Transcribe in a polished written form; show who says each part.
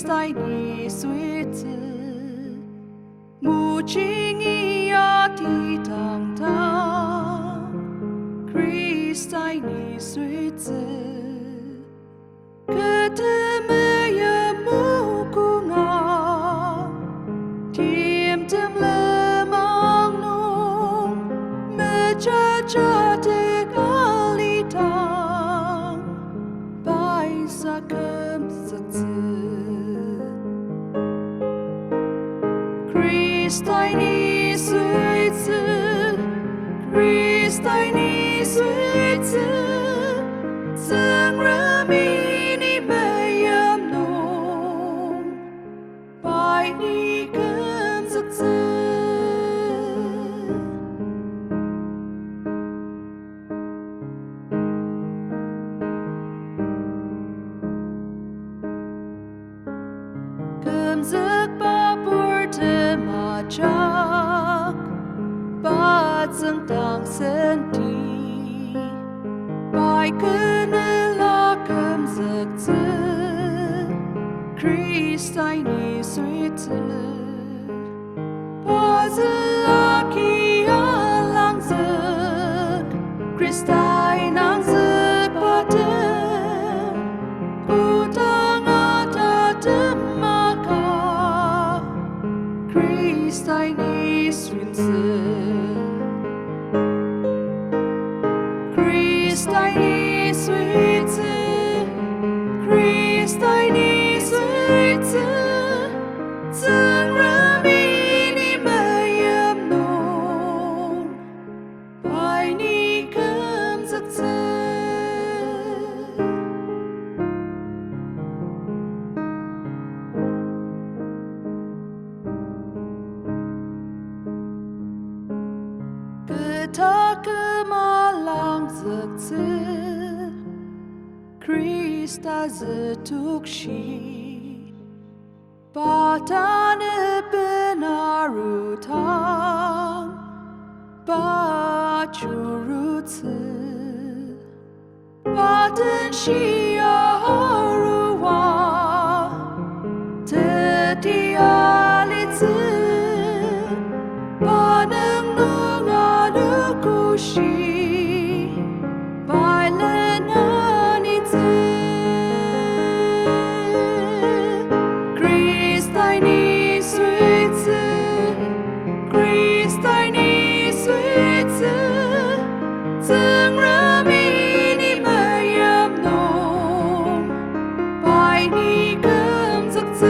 Speaker 1: 在你随子，母亲一样的堂堂。Christ在你随子，可他们也目顾我，甜甜了忙弄，没着着的咖喱汤，白色根色子。Christ在你随子。Christ在你随子，曾人民你没有弄，拜你跟着子。跟着巴布尔的马扎。把正当身体，拜可能拉根着子，Christ在你随子，把子阿基阿浪子，Christ在浪子把的，古当阿他的马卡，Christ在你随子。Christ在你随子 ，Christ在你随子，曾人民你没有弄，拜你跟着子。可他可马浪着子。Krista zetukshi Patane benarutang Bachurutsu Patan shia haruwa Tetialitsu Panang nunganukushi Christ在你随子 Christ在你随子，曾人民你没有弄，拜你跟着子。